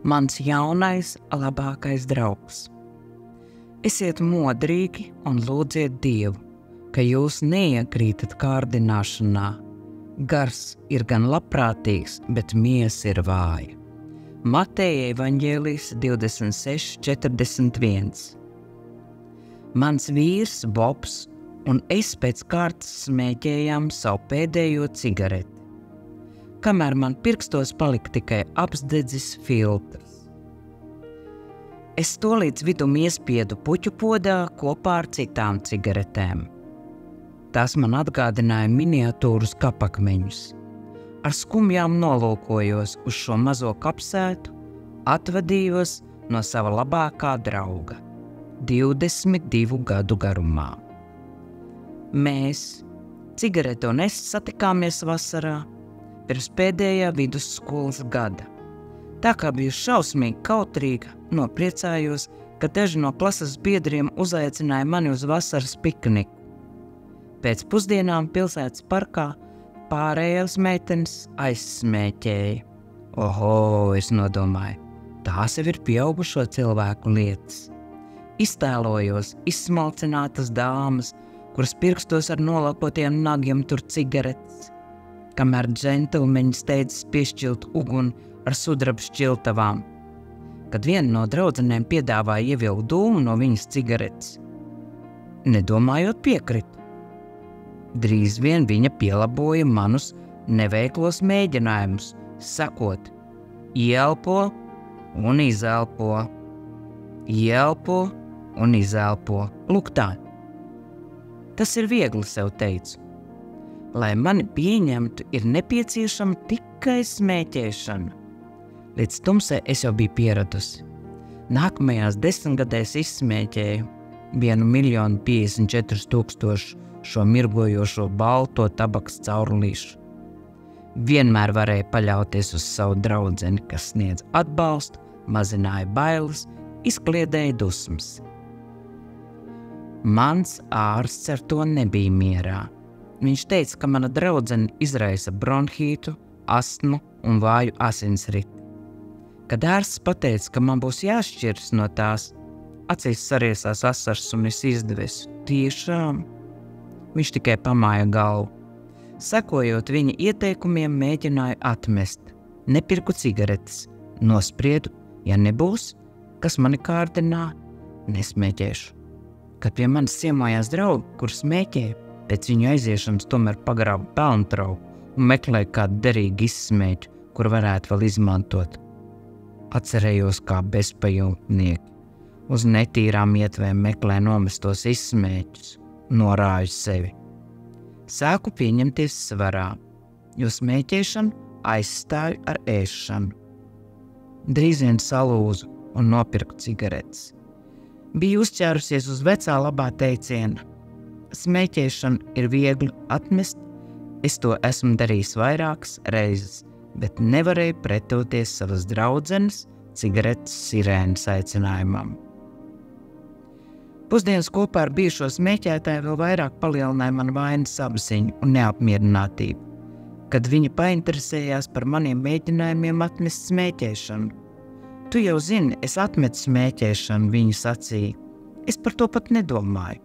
mans jaunais labākais draugs. Esiet modrīgi un lūdziet Dievu, ka jūs neiekrītat kārdināšanā. Gars ir gan labprātīgs, bet miesa ir vāja. Mateja evaņģēlijs 26:41. Mans vīrs Bobs un es pēc kārtas smēķējām savu pēdējo cigareti, kamēr man pirkstos palika tikai apsdedzis filtrs. Es to līdz vidum iespiedu puķu podā kopā ar citām cigaretēm. Tās man atgādināja miniatūrus kapakmeņus. Ar skumjām nolūkojos uz šo mazo kapsētu, atvadījos no sava labākā drauga, 22 gadu garumā. Mēs, cigarete un es, satikāmies vasarā, pirms pēdējā vidusskolas gada. Tā kā biju šausmīgi kautrīga, nopriecājos, ka daži no klases biedriem uzaicināja mani uz vasaras pikniku. Pēc pusdienām pilsētas parkā pārējās meitenes aizsmēķēja. Oho, es nodomāju, tās jau ir pieaugušo cilvēku lietas. Iztēlojos izsmalcinātas dāmas, kuras pirkstos ar nolapotiem nagiem tur cigaretes, kamēr džentlmeņi steidzas piešķilt uguni ar sudraba šķiltavām. Kad viena no draudzenēm piedāvāja ievilkt dūmu no viņas cigaretes, nedomājot piekritu. Drīz vien viņa pielaboja manus neveiklos mēģinājumus, sakot: ieelpo un izelpo, ieelpo un izelpo. Lūk tā. Tas ir viegli, sev teicu. Lai mani pieņemtu, ir nepieciešama tikai smēķēšana. Līdz tumsai es jau biju pieradusi. Nākamajās 10 gadēs izsmēķēju 1,054,000 šo mirgojošo balto tabakas caurulīšu. Vienmēr varēju paļauties uz savu draudzeni, kas sniedz atbalstu, mazināja bailes, izkliedēja dusmas. Mans ārsts ar to nebija mierā. Viņš teica, ka mana draudzene izraisa bronhītu, astmu un vāju asinsriti. Kad ārsts pateica, ka man būs jāšķiras no tās, acīs sariesās asars un es izdevies. Tiešām? Viņš tikai pamāja galvu. Sekojot viņa ieteikumiem, mēģināju atmest. Nepirku cigaretes. Nospriedu, ja nebūs, kas mani kārdinā, nesmēķēšu. Kad pie manis ciemojās draugi, kur smēķēja, pēc viņu aiziešanas tomēr pagrābu pelntrauku un meklēju kādu derīgu izsmēķu, kur varētu vēl izmantot. Atcerējos kā bezpajumtnieki. Uz netīrām ietvēm meklē nomestos izsmēķus, norāju sevi. Sāku pieņemties svarā, jo smēķēšanu aizstāju ar ēšanu. Drīz vien salūzu un nopirku cigaretes. Biju uzķērusies uz vecā labā teiciena. Smēķēšanu ir viegli atmest, es to esmu darījis vairākas reizes, bet nevarēju pretoties savas draudzenes cigaretes sirēnas aicinājumam. Pusdienas kopā ar bijušo smēķētāju vēl vairāk palielināja man vainas apziņu un neapmierinātību, kad viņa painteresējās par maniem mēģinājumiem atmest smēķēšanu. Tu jau zini, es atmetu smēķēšanu, viņa sacīja. Es par to pat nedomāju.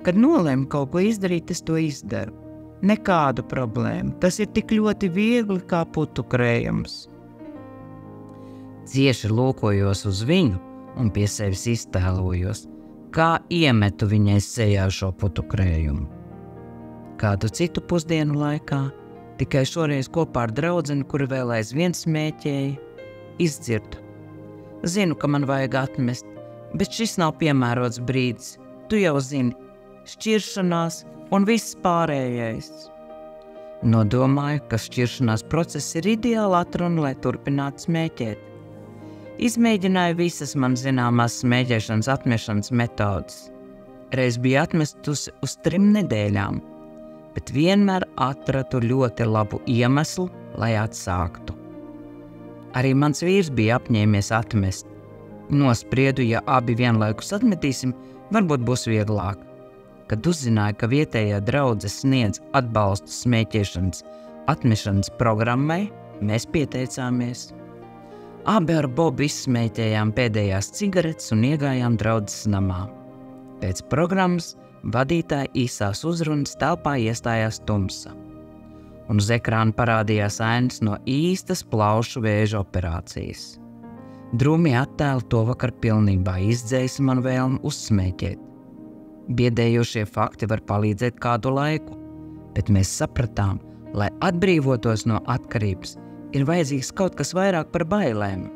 Kad nolēmu kaut ko izdarīt, es to izdaru. Nekādu problēmu. Tas ir tik ļoti viegli kā putu krējums. Cieši lūkojos uz viņu un pie sevis iztēlojos, kā iemetu viņai sejā šo putu krējumu. Kādu citu pusdienu laikā, tikai šoreiz kopā ar draudzeni, kura vēl aizvien smēķēja, izdzirdu. Zinu, ka man vajag atmest, bet šis nav piemērots brīdis. Tu jau zini, šķiršanās un viss pārējais. Nodomāju, ka šķiršanās process ir ideāla atruna, lai turpinātu smēķēt. Izmēģināju visas man zināmās smēķēšanas atmešanas metodas. Reiz biju atmestusi uz 3 nedēļām, bet vienmēr atradu ļoti labu iemeslu, lai atsāktu. Arī mans vīrs bija apņēmies atmest. Nospriedu, ja abi vienlaikus atmetīsim, varbūt būs vieglāk. Kad uzzināju, ka vietējā draudze sniedz atbalstu smēķēšanas atmešanas programmai, mēs pieteicāmies. Abi ar Bobu izsmēķējām pēdējās cigaretes un iegājām draudzes namā. Pēc programmas vadītāja īsās uzrunas telpā iestājās tumsa, un uz ekrāna parādījās ainas no īstas plaušu vēža operācijas. Drūmie attēli to vakar pilnībā izdzēsa manu vēlmi uzsmēķēt. Biedējošie fakti var palīdzēt kādu laiku, bet mēs sapratām, lai atbrīvotos no atkarības, ir vajadzīgs kaut kas vairāk par bailēm.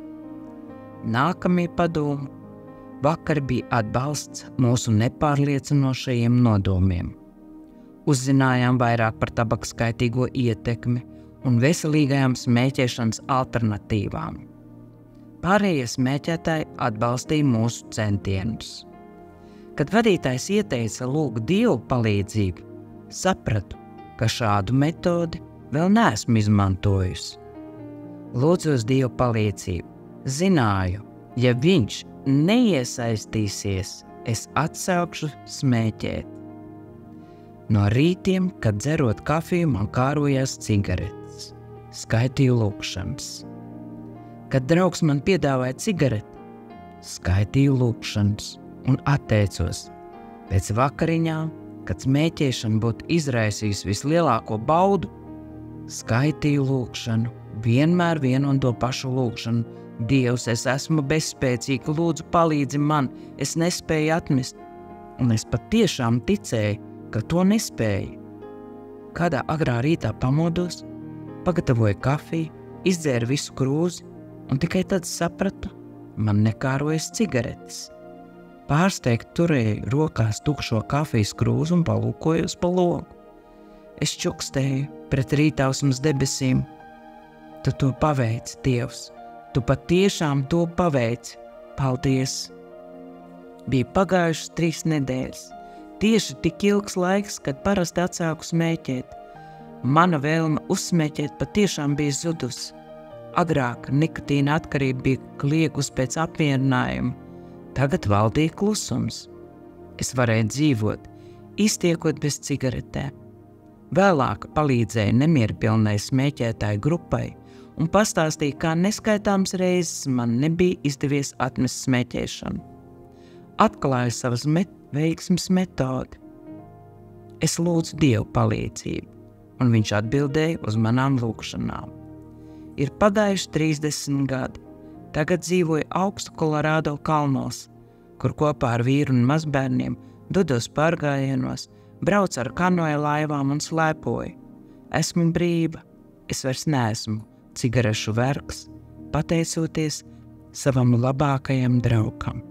Nākamie padomi vakar bija atbalsts mūsu nepārliecinošajiem nodomiem. Uzzinājām vairāk par tabakas kaitīgo ietekmi un veselīgajām smēķēšanas alternatīvām. Pārējie smēķētāji atbalstīja mūsu centienus. Kad vadītājs ieteica lūgt Dievu palīdzību, sapratu, ka šādu metodi vēl neesmu izmantojusi. Lūdzos Dievu palīdzību, zināju, ja viņš neiesaistīsies, es atsaukšu smēķēt. No rītiem, kad dzerot kafiju, man kārojās cigaretes, skaitīju lūkšanas. Kad draugs man piedāvāja cigareti, skaitīju lūkšanas un atteicos. Pēc vakariņām, kad smēķēšana būtu izraisījusi vislielāko baudu, skaitīju lūkšanu, vienmēr vienu un to pašu lūkšanu. Dievs, es esmu bezspēcīga, lūdzu palīdzi man, es nespēju atmest. Un es patiešām ticēju, ka to nespēju. Kādā agrā rītā pamodos, pagatavoju kafiju, izdzēru visu krūzi, un tikai tad sapratu, man nekārojas cigaretes. Pārsteigti turēju rokās tukšo kafijas krūzi un palūkojos pa logu. Es čukstēju pret rītausmas debesīm. Tu to paveici, Dievs, tu patiešām to paveici. Paldies! Bija pagājušas 3 nedēļas. Tieši tik ilgs laiks, kad parasti atsāku smēķēt. Mana vēlme uzsmēķēt patiešām bija zudusi. Agrāk nikotīna atkarība bija kliegus pēc apmierinājuma. Tagad valdīja klusums. Es varēju dzīvot, iztiekot bez cigaretēm. Vēlāk palīdzēju nemierpilnai smēķētāju grupai un pastāstīja, kā neskaitāms reizes man nebija izdevies atmest smēķēšanu. Atklāju savas veiksmes metodi. Es lūdzu Dievu palīdzību, un viņš atbildēja uz manām lūkšanām. Ir pagājuši 30 gadi. Tagad dzīvoju augstu Kolorādo kalnos, kur kopā ar vīru un mazbērniem dodos pārgājienos, braucu ar kanoja laivām un slēpoju. Esmu brīva, es vairs neesmu cigarešu vergs, pateicoties savam labākajam draugam.